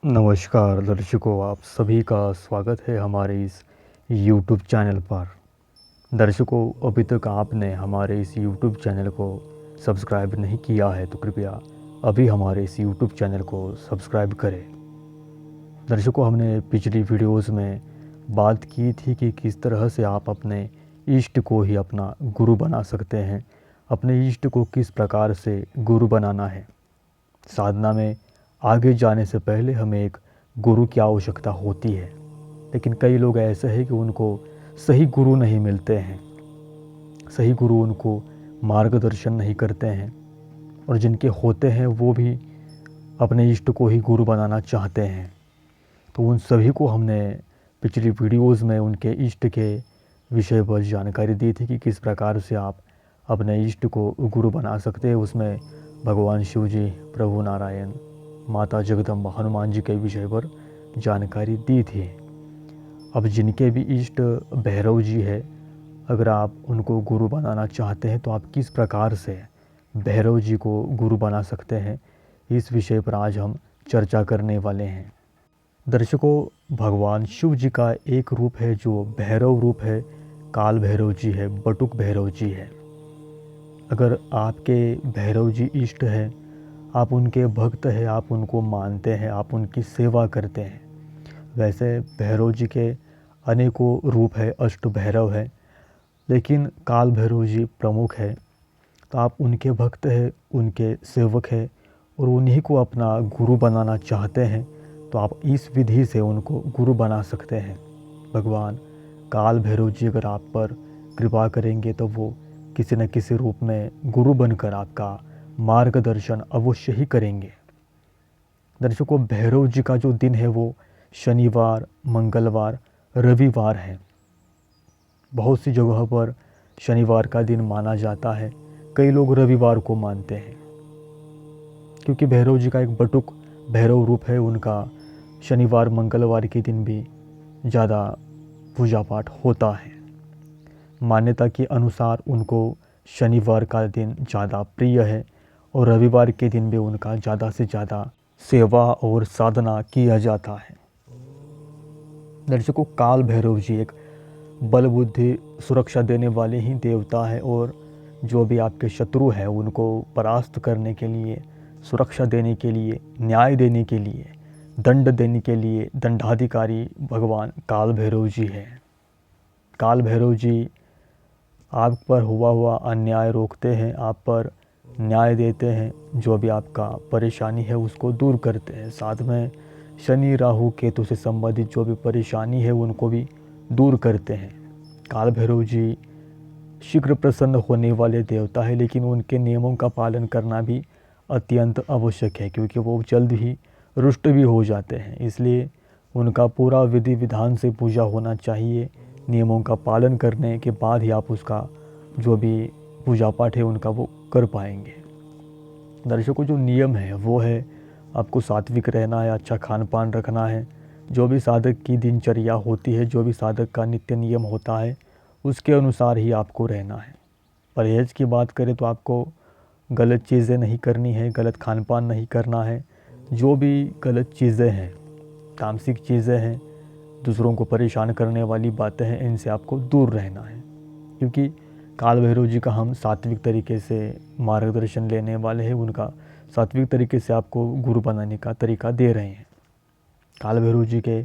नमस्कार दर्शकों, आप सभी का स्वागत है हमारे इस YouTube चैनल पर। दर्शकों, अभी तक आपने हमारे इस YouTube चैनल को सब्सक्राइब नहीं किया है तो कृपया अभी हमारे इस YouTube चैनल को सब्सक्राइब करें। दर्शकों, हमने पिछली वीडियोस में बात की थी कि किस तरह से आप अपने इष्ट को ही अपना गुरु बना सकते हैं, अपने इष्ट को किस प्रकार से गुरु बनाना है। साधना में आगे जाने से पहले हमें एक गुरु की आवश्यकता होती है, लेकिन कई लोग ऐसे हैं कि उनको सही गुरु नहीं मिलते हैं, सही गुरु उनको मार्गदर्शन नहीं करते हैं, और जिनके होते हैं वो भी अपने इष्ट को ही गुरु बनाना चाहते हैं। तो उन सभी को हमने पिछली वीडियोज़ में उनके इष्ट के विषय पर जानकारी दी थी कि किस प्रकार से आप अपने इष्ट को गुरु बना सकते हैं। उसमें भगवान शिव जी, प्रभु नारायण, माता जगदम्बा, हनुमान जी के विषय पर जानकारी दी थी। अब जिनके भी इष्ट भैरव जी है, अगर आप उनको गुरु बनाना चाहते हैं तो आप किस प्रकार से भैरव जी को गुरु बना सकते हैं, इस विषय पर आज हम चर्चा करने वाले हैं। दर्शकों, भगवान शिव जी का एक रूप है जो भैरव रूप है, काल भैरव जी है, बटुक भैरव जी है। अगर आपके भैरव जी इष्ट है, आप उनके भक्त हैं, आप उनको मानते हैं, आप उनकी सेवा करते हैं। वैसे भैरव जी के अनेकों रूप है, अष्ट भैरव है, लेकिन काल भैरव जी प्रमुख है। तो आप उनके भक्त हैं, उनके सेवक हैं, और उन्हीं को अपना गुरु बनाना चाहते हैं, तो आप इस विधि से उनको गुरु बना सकते हैं। भगवान काल भैरव जी अगर आप पर कृपा करेंगे तो वो किसी न किसी रूप में गुरु बनकर आपका मार्गदर्शन अवश्य ही करेंगे। दर्शकों, भैरव जी का जो दिन है वो शनिवार, मंगलवार, रविवार है। बहुत सी जगहों पर शनिवार का दिन माना जाता है, कई लोग रविवार को मानते हैं, क्योंकि भैरव जी का एक बटुक भैरव रूप है। उनका शनिवार मंगलवार के दिन भी ज़्यादा पूजा पाठ होता है। मान्यता के अनुसार उनको शनिवार का दिन ज़्यादा प्रिय है, और रविवार के दिन भी उनका ज़्यादा से ज़्यादा सेवा और साधना किया जाता है। दर्शकों, काल भैरव जी एक बल बुद्धि सुरक्षा देने वाले ही देवता है, और जो भी आपके शत्रु हैं उनको परास्त करने के लिए, सुरक्षा देने के लिए, न्याय देने के लिए, दंड देने के लिए दंडाधिकारी भगवान काल भैरव जी हैं। काल भैरव जी आप पर हुआ अन्याय रोकते हैं, आप पर न्याय देते हैं, जो भी आपका परेशानी है उसको दूर करते हैं। साथ में शनि राहु केतु से संबंधित जो भी परेशानी है उनको भी दूर करते हैं। काल भैरव जी शीघ्र प्रसन्न होने वाले देवता है, लेकिन उनके नियमों का पालन करना भी अत्यंत आवश्यक है, क्योंकि वो जल्द ही रुष्ट भी हो जाते हैं। इसलिए उनका पूरा विधि विधान से पूजा होना चाहिए। नियमों का पालन करने के बाद ही आप उसका जो भी पूजा पाठ है उनका वो कर पाएंगे। दर्शकों, जो नियम है वो है आपको सात्विक रहना है, अच्छा खान पान रखना है। जो भी साधक की दिनचर्या होती है, जो भी साधक का नित्य नियम होता है, उसके अनुसार ही आपको रहना है। परहेज़ की बात करें तो आपको गलत चीज़ें नहीं करनी है, गलत खान पान नहीं करना है। जो भी गलत चीज़ें हैं, तामसिक चीज़ें हैं, दूसरों को परेशान करने वाली बातें हैं, इनसे आपको दूर रहना है, क्योंकि काल भैरव जी का हम सात्विक तरीके से मार्गदर्शन लेने वाले हैं। उनका सात्विक तरीके से आपको गुरु बनाने का तरीका दे रहे हैं। काल भैरव जी के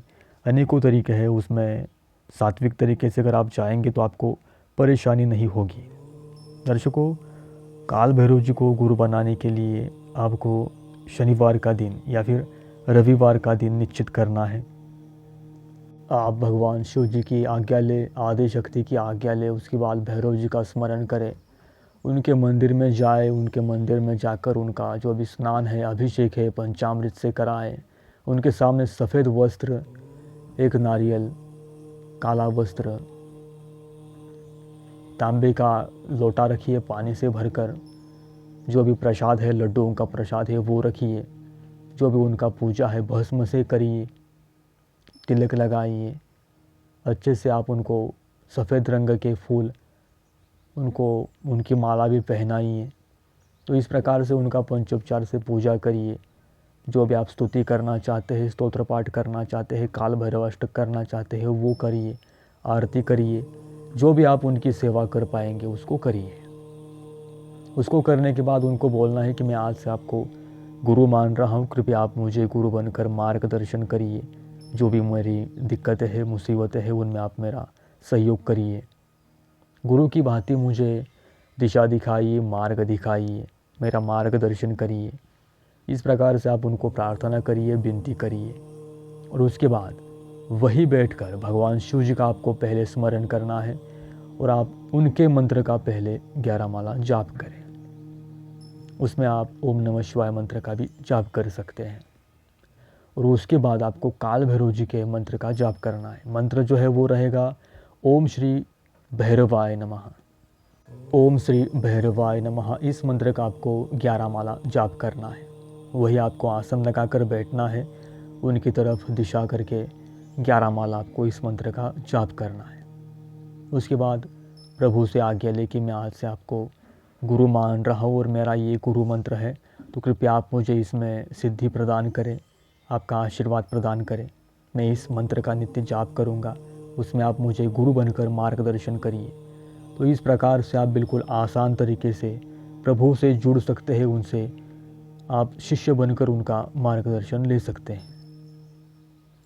अनेकों तरीके हैं, उसमें सात्विक तरीके से अगर आप जाएंगे तो आपको परेशानी नहीं होगी। दर्शकों, काल भैरव जी को गुरु बनाने के लिए आपको शनिवार का दिन या फिर रविवार का दिन निश्चित करना है। आप भगवान शिव जी की आज्ञा ले, आदि शक्ति की आज्ञा ले, उसके बाद भैरव जी का स्मरण करें, उनके मंदिर में जाए, उनके मंदिर में जाकर उनका जो भी स्नान है, अभिषेक है, पंचामृत से कराएं। उनके सामने सफ़ेद वस्त्र, एक नारियल, काला वस्त्र, तांबे का लोटा रखिए पानी से भरकर। जो भी प्रसाद है, लड्डुओं का प्रसाद है वो रखिए। जो भी उनका पूजा है भस्म से करिए, तिलक लगाइए। अच्छे से आप उनको सफ़ेद रंग के फूल, उनको उनकी माला भी पहनाइए। तो इस प्रकार से उनका पंचोपचार से पूजा करिए। जो भी आप स्तुति करना चाहते हैं, स्तोत्र पाठ करना चाहते हैं, काल भैरव अष्टक करना चाहते हैं वो करिए, आरती करिए, जो भी आप उनकी सेवा कर पाएंगे उसको करिए। उसको करने के बाद उनको बोलना है कि मैं आज से आपको गुरु मान रहा हूँ, कृपया आप मुझे गुरु बनकर मार्गदर्शन करिए, जो भी मेरी दिक्कतें हैं, मुसीबतें हैं, उनमें आप मेरा सहयोग करिए। गुरु की भांति मुझे दिशा दिखाइए, मार्ग दिखाइए, मेरा मार्गदर्शन करिए। इस प्रकार से आप उनको प्रार्थना करिए, विनती करिए। और उसके बाद वही बैठकर भगवान शिव जी का आपको पहले स्मरण करना है और आप उनके मंत्र का पहले 11 माला जाप करें। उसमें आप ओम नमः शिवाय मंत्र का भी जाप कर सकते हैं। और उसके बाद आपको काल भैरव जी के मंत्र का जाप करना है। मंत्र जो है वो रहेगा ओम श्री भैरवाय नमः। ओम श्री भैरवाय नमः, इस मंत्र का आपको 11 माला जाप करना है। वही आपको आसन लगाकर बैठना है, उनकी तरफ दिशा करके 11 माला आपको इस मंत्र का जाप करना है। उसके बाद प्रभु से आज्ञा लेके मैं आज से आपको गुरु मान रहा हूँ और मेरा ये गुरु मंत्र है, तो कृपया आप मुझे इसमें सिद्धि प्रदान करें, आपका आशीर्वाद प्रदान करें। मैं इस मंत्र का नित्य जाप करूँगा, उसमें आप मुझे गुरु बनकर मार्गदर्शन करिए। तो इस प्रकार से आप बिल्कुल आसान तरीके से प्रभु से जुड़ सकते हैं, उनसे आप शिष्य बनकर उनका मार्गदर्शन ले सकते हैं।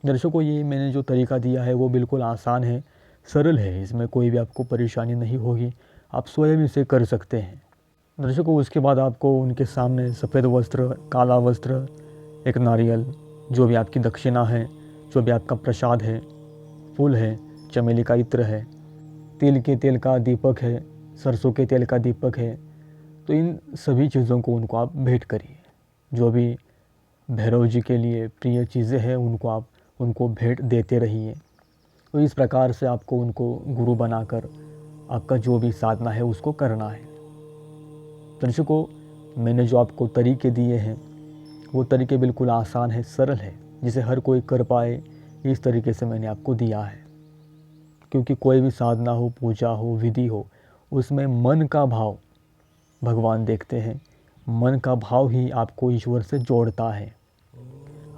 दर्शकों, ये मैंने जो तरीका दिया है वो बिल्कुल आसान है, सरल है, इसमें कोई भी आपको परेशानी नहीं होगी, आप स्वयं इसे कर सकते हैं। दर्शकों, उसके बाद आपको उनके सामने सफ़ेद वस्त्र, काला वस्त्र, एक नारियल, जो भी आपकी दक्षिणा है, जो भी आपका प्रसाद है, फूल है, चमेली का इत्र है, तिल के तेल का दीपक है, सरसों के तेल का दीपक है, तो इन सभी चीज़ों को उनको आप भेंट करिए। जो भी भैरव जी के लिए प्रिय चीज़ें हैं उनको आप उनको भेंट देते रहिए। तो इस प्रकार से आपको उनको गुरु बनाकर आपका जो भी साधना है उसको करना है। दर्शकों, मैंने जो आपको तरीके दिए हैं वो तरीके बिल्कुल आसान है, सरल है, जिसे हर कोई कर पाए, इस तरीके से मैंने आपको दिया है। क्योंकि कोई भी साधना हो, पूजा हो, विधि हो, उसमें मन का भाव भगवान देखते हैं। मन का भाव ही आपको ईश्वर से जोड़ता है।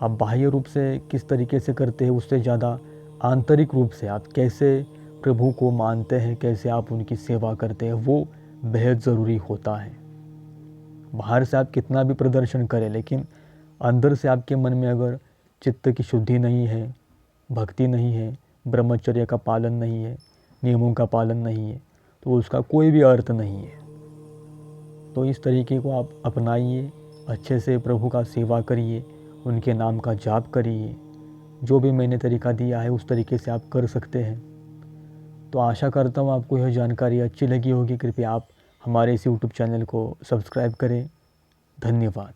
आप बाह्य रूप से किस तरीके से करते हैं, उससे ज़्यादा आंतरिक रूप से आप कैसे प्रभु को मानते हैं, कैसे आप उनकी सेवा करते हैं, वो बेहद ज़रूरी होता है। बाहर से आप कितना भी प्रदर्शन करें, लेकिन अंदर से आपके मन में अगर चित्त की शुद्धि नहीं है, भक्ति नहीं है, ब्रह्मचर्य का पालन नहीं है, नियमों का पालन नहीं है, तो उसका कोई भी अर्थ नहीं है। तो इस तरीके को आप अपनाइए, अच्छे से प्रभु का सेवा करिए, उनके नाम का जाप करिए। जो भी मैंने तरीका दिया है उस तरीके से आप कर सकते हैं। तो आशा करता हूँ आपको यह जानकारी अच्छी लगी होगी। कृपया आप हमारे इस यूट्यूब चैनल को सब्सक्राइब करें। धन्यवाद।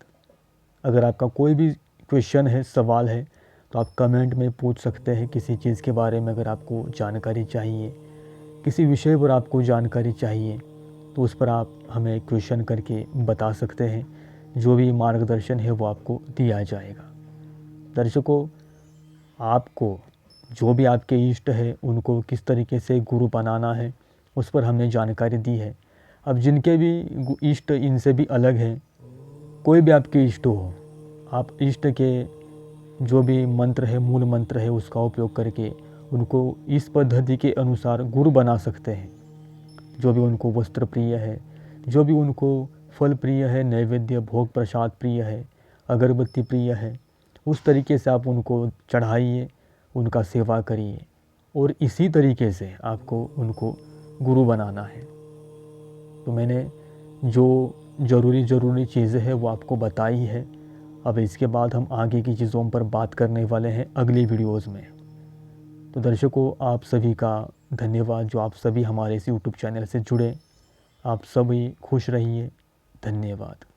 अगर आपका कोई भी क्वेश्चन है, सवाल है, तो आप कमेंट में पूछ सकते हैं। किसी चीज़ के बारे में अगर आपको जानकारी चाहिए, किसी विषय पर आपको जानकारी चाहिए, तो उस पर आप हमें क्वेश्चन करके बता सकते हैं। जो भी मार्गदर्शन है वो आपको दिया जाएगा। दर्शकों, आपको जो भी आपके इष्ट है उनको किस तरीके से गुरु बनाना है उस पर हमने जानकारी दी है। अब जिनके भी इष्ट इनसे भी अलग हैं, कोई भी आपके इष्ट हो, आप इष्ट के जो भी मंत्र है, मूल मंत्र है, उसका उपयोग करके उनको इस पद्धति के अनुसार गुरु बना सकते हैं। जो भी उनको वस्त्र प्रिय है, जो भी उनको फल प्रिय है, नैवेद्य भोग प्रसाद प्रिय है, अगरबत्ती प्रिय है, उस तरीके से आप उनको चढ़ाइए, उनका सेवा करिए और इसी तरीके से आपको उनको गुरु बनाना है। तो मैंने जो ज़रूरी चीज़ें हैं वो आपको बताई है। अब इसके बाद हम आगे की चीज़ों पर बात करने वाले हैं अगली वीडियोज़ में। तो दर्शकों, आप सभी का धन्यवाद जो आप सभी हमारे इस यूट्यूब चैनल से जुड़े। आप सभी खुश रहिए। धन्यवाद।